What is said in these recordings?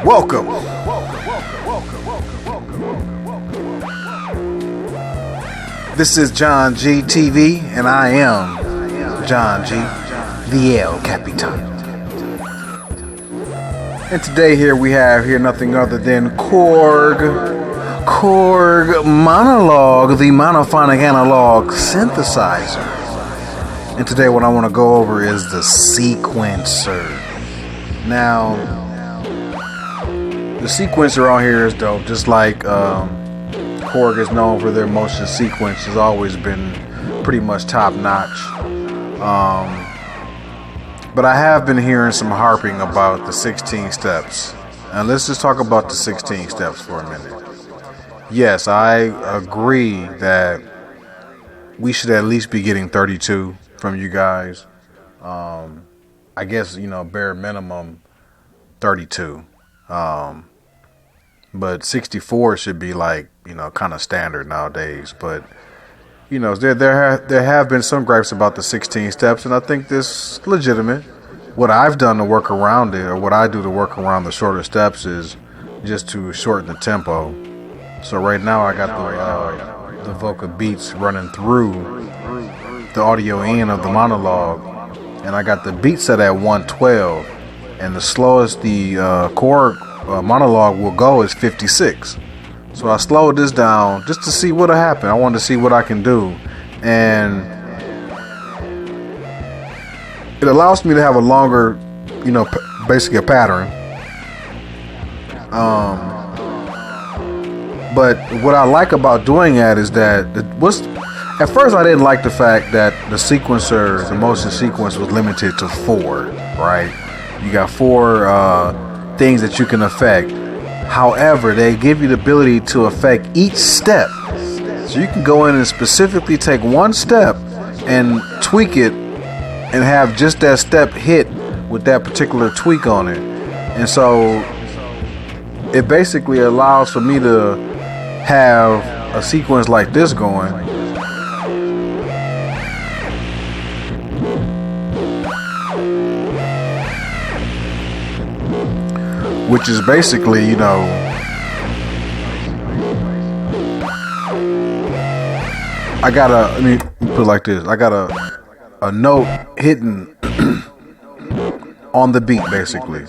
Welcome. This is JohnG TV, and I am JohnG, the El Capitan. And today here we have nothing other than Korg Monologue, the monophonic analog synthesizer. And today what I want to go over is the sequencer. Now, the sequencer on here is dope, just like Korg is known for their motion sequence. Has always been pretty much top notch. But I have been hearing some harping about the 16 steps. And let's just talk about the 16 steps for a minute. Yes, I agree that we should at least be getting 32 from you guys. I guess, bare minimum 32. But 64 should be like, kind of standard nowadays. But, there have been some gripes about the 16 steps, and I think this is legitimate. What I've done to work around it, or what I do to work around the shorter steps, is just to shorten the tempo. So right now I got the vocal beats running through the audio in of the monologue, and I got the beat set at 112, and the slowest the Korg monologue will go is 56. So I slowed this down just to see what'll happen. I wanted to see what I can do, and it allows me to have a longer, basically a pattern. But what I like about doing that is that at first I didn't like the fact that the motion sequence was limited to 4, right? You got 4 things that you can affect. However, they give you the ability to affect each step. So you can go in and specifically take one step and tweak it and have just that step hit with that particular tweak on it. And so it basically allows for me to have a sequence like this going. Which is basically, let me put it like this. I got a note hitting on the beat, basically.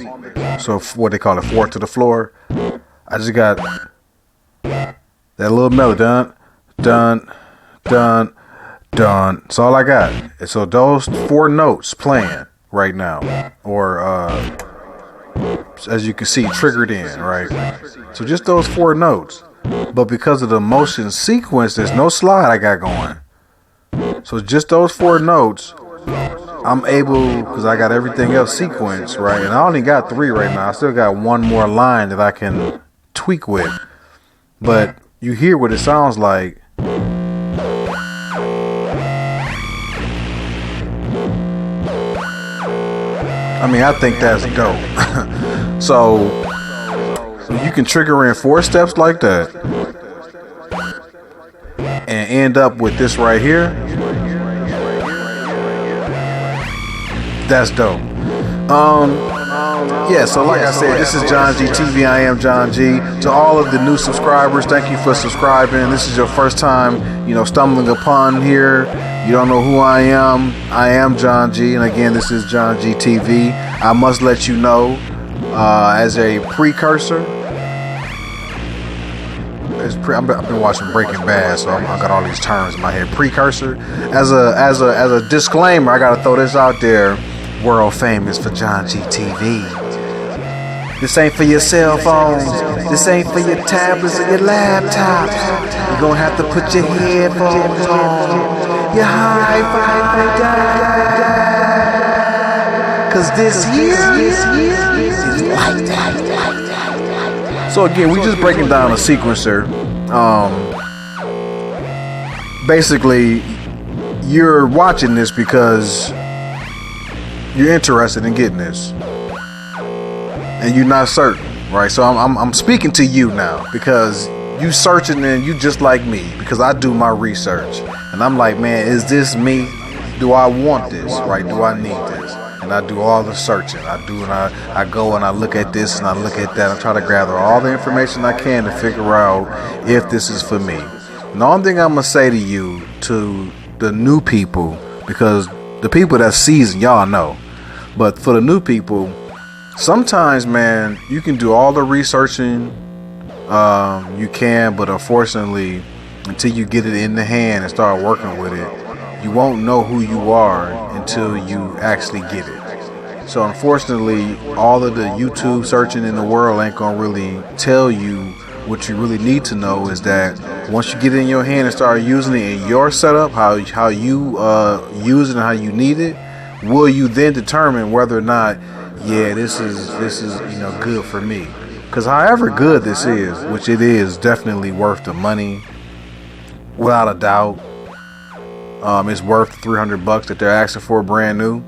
So what they call it, 4 to the floor. I just got that little melody, dun, dun, dun, dun. That's all I got. And so those 4 notes playing right now, or as you can see, triggered in, right? So just those 4 notes. But because of the motion sequence, there's no slide I got going. So just those 4 notes, I'm able, because I got everything else sequenced, right? And I only got 3 right now. I still got 1 more line that I can tweak with. But you hear what it sounds like. I think that's dope. So you can trigger in 4 steps like that and end up with this right here. That's dope. Yeah, so like I said, this is JohnG TV. I am JohnG. To all of the new subscribers, thank you for subscribing. This is your first time, stumbling upon here. You don't know who I am. I am JohnG, and again, this is JohnG TV. I must let you know, as a precursor, I've been watching Breaking Bad, so I got all these terms in my head. Precursor, as a disclaimer, I gotta throw this out there. World famous for JohnG TV. This ain't for your cell phones. This ain't for your tablets or your laptops. You're gonna have to put your headphones on. Your hi-fi guy. Cause this here is like that. So again, we just breaking down a sequencer. Basically, you're watching this because you're interested in getting this, and you're not certain, right? So I'm speaking to you now because you searching, and you just like me, because I do my research, and I'm like, man, is this me? Do I want this, right? Do I need this? And I do all the searching. I go and I look at this and I look at that. I try to gather all the information I can to figure out if this is for me. And the only thing I'm gonna say to you, to the new people, because the people that's seasoned, y'all know. But for the new people, sometimes, man, you can do all the researching you can, but unfortunately, until you get it in the hand and start working with it, you won't know who you are until you actually get it. So unfortunately, all of the YouTube searching in the world ain't gonna really tell you what you really need to know. Is that once you get it in your hand and start using it in your setup, how you use it and how you need it, will you then determine whether or not, yeah, this is good for me? Because however good this is, which it is definitely worth the money, without a doubt. It's worth $300 that they're asking for brand new.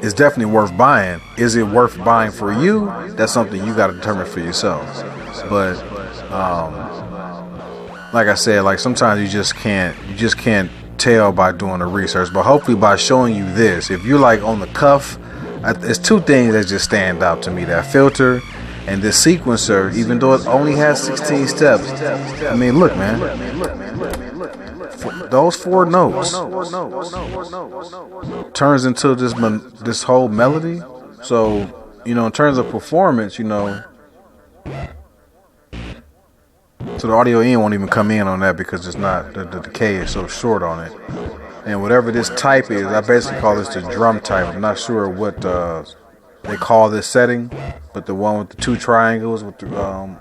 It's definitely worth buying. Is it worth buying for you? That's something you got to determine for yourself. But like I said, like sometimes you just can't tell by doing the research. But hopefully by showing you this, if you're like on the cuff, it's two things that just stand out to me: that filter and this sequencer. Even though it only has 16 steps, I mean, look, man, those 4 notes turns into this whole melody. So in terms of performance, so the audio in won't even come in on that because it's not, the decay is so short on it. And whatever this type is, I basically call this the drum type. I'm not sure what they call this setting, but the one with the 2 triangles with the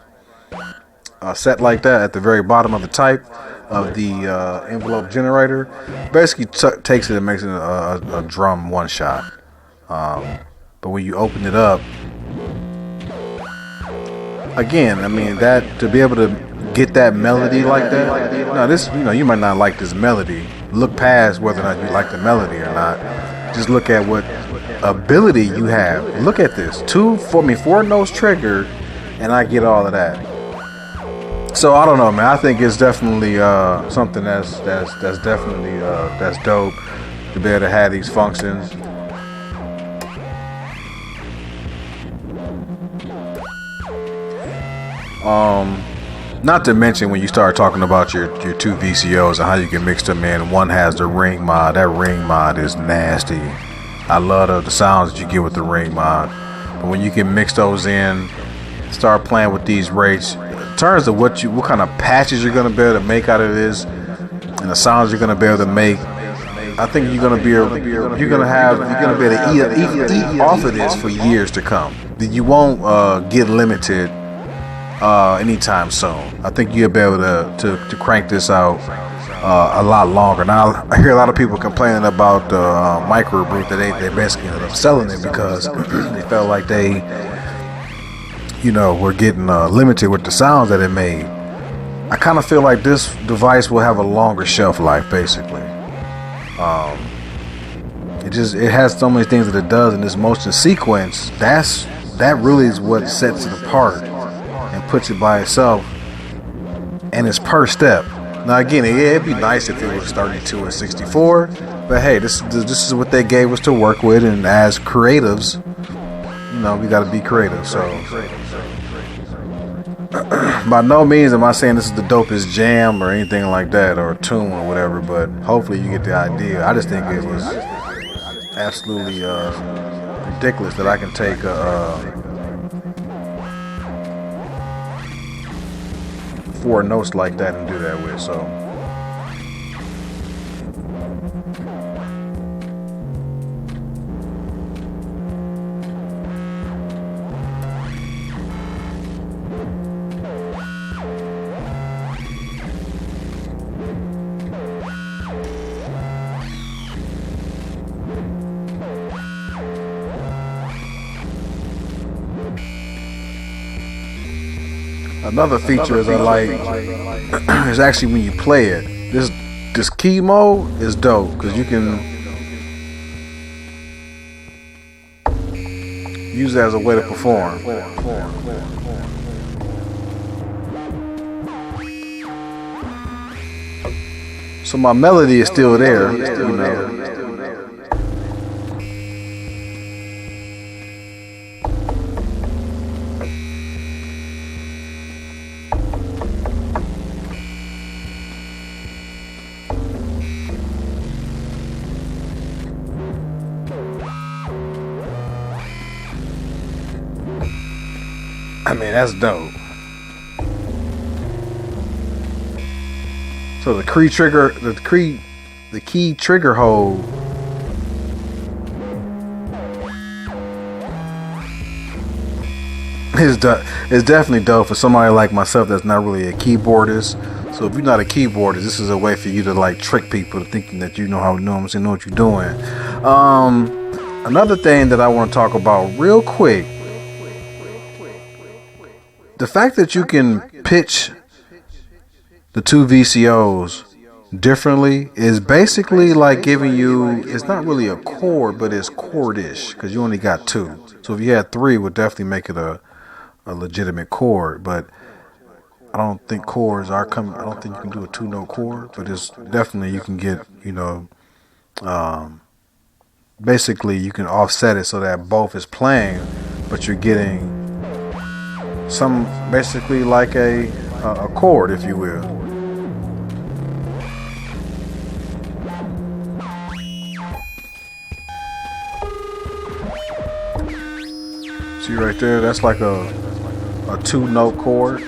set like that at the very bottom of the type of the envelope generator, basically takes it and makes it a drum one shot. But when you open it up, again, I mean, that to be able to get that melody like that. No, this, you might not like this melody. Look past whether or not you like the melody or not. Just look at what ability you have. Look at this. 4 notes trigger, and I get all of that. So I don't know, man. I think it's definitely something that's definitely that's dope to be able to have these functions. Not to mention when you start talking about your 2 VCOs and how you can mix them in. One has the ring mod. That ring mod is nasty. I love the sounds that you get with the ring mod. But when you can mix those in, start playing with these rates, in terms of what kind of patches you're gonna be able to make out of this, and the sounds you're gonna be able to make, I think you're gonna be able to eat off of this for years to come. You won't get limited anytime soon. I think you'll be able to crank this out a lot longer. Now I hear a lot of people complaining about the micro brute, that they basically ended up selling it because they felt like they were getting limited with the sounds that it made. I kind of feel like this device will have a longer shelf life, basically. It has so many things that it does in this motion sequence. That really is what sets it apart and puts it by itself, and it's per step. Now again, it'd be nice if it was 32 or 64, but hey, this is what they gave us to work with, and as creatives, we got to be creative. So by no means am I saying this is the dopest jam or anything like that, or tune or whatever, but hopefully you get the idea. I just think it was absolutely ridiculous that I can take four notes like that and do that with. So another feature is I like is actually when you play it. This key mode is dope because you can use it as a way to perform. So my melody is still there, you know. I mean, that's dope. So the key trigger hold is definitely dope for somebody like myself that's not really a keyboardist. So if you're not a keyboardist, this is a way for you to like trick people thinking that you know what you're doing. Another thing that I want to talk about real quick. The fact that you can pitch the two VCOs differently is basically like giving you, it's not really a chord, but it's chordish because you only got two. So if you had three, it would definitely make it a legitimate chord. But I don't think chords are coming. I don't think you can do a two-note chord, but it's definitely you can get, basically you can offset it so that both is playing, but you're getting some basically like a chord, if you will. See right there, that's like a two-note chord.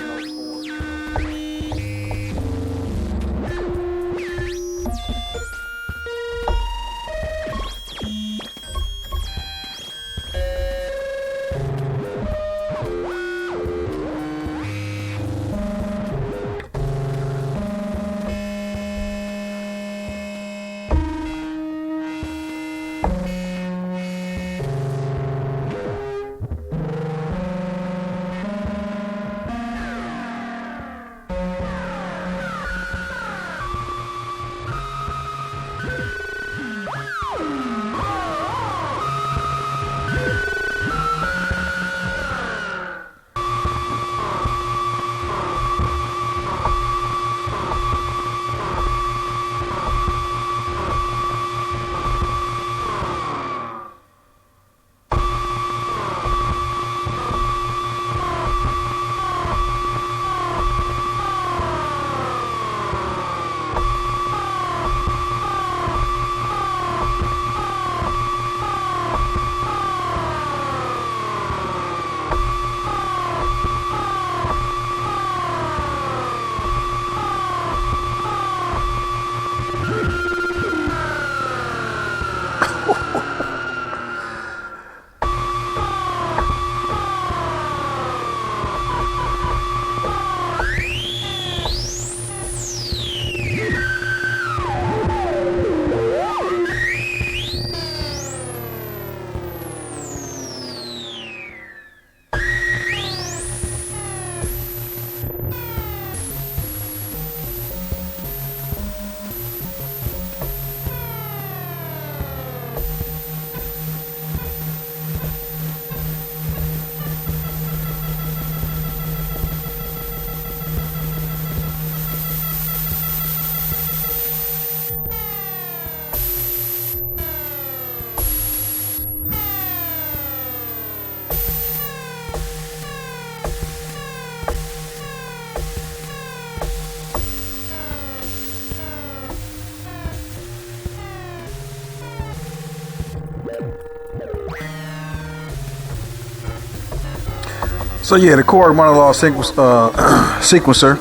So yeah, the Korg Monologue sequencer.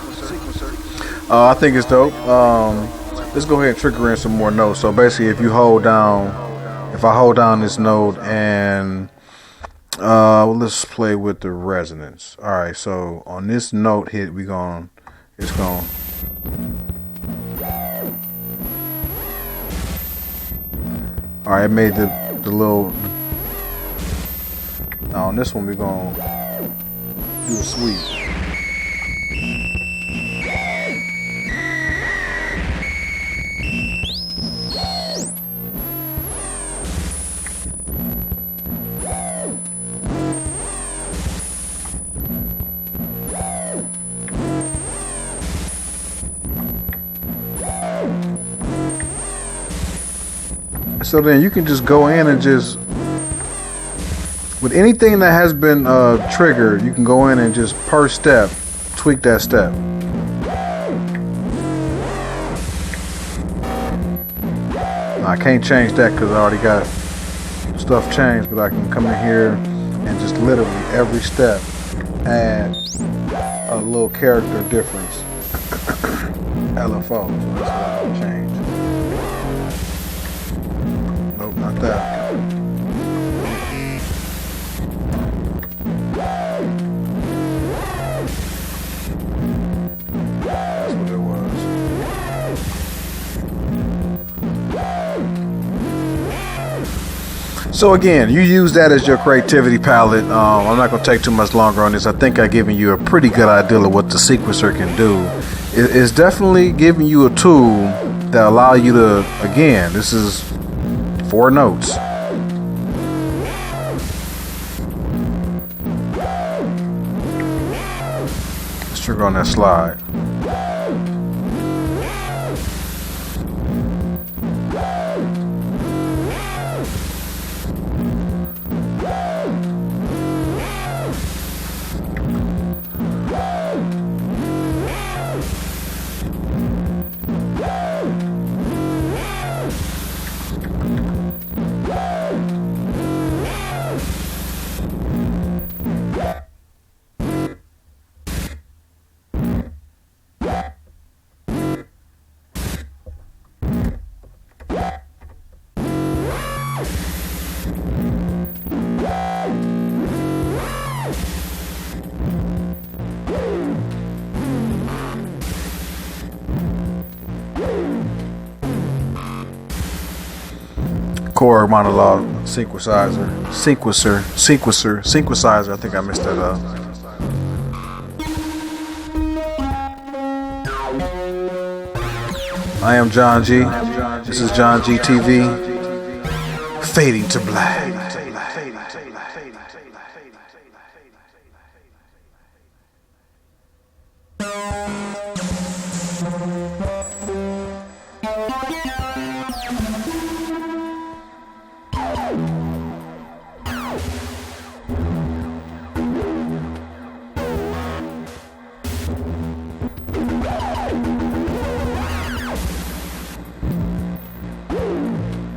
I think it's dope. Let's go ahead and trigger in some more notes. So basically, if I hold down this note and let's play with the resonance. All right. So on this note hit, it's going. All right, it made the little. Now on this one, we're gonna do a sweep. So then you can just go in and just, with anything that has been triggered, you can go in and just per step, tweak that step. Now, I can't change that because I already got stuff changed, but I can come in here and just literally every step add a little character difference. LFO, so that's what I can change. Nope, not that. That's what it was. So again, you use that as your creativity palette. I'm not going to take too much longer on this. I think I've given you a pretty good idea of what the sequencer can do. It's definitely giving you a tool that allow you to, again, this is 4 notes. Let's trigger on that slide. Korg Monologue sequencer. I think I messed that up. I am JohnG. This is JohnG TV. Fading to black.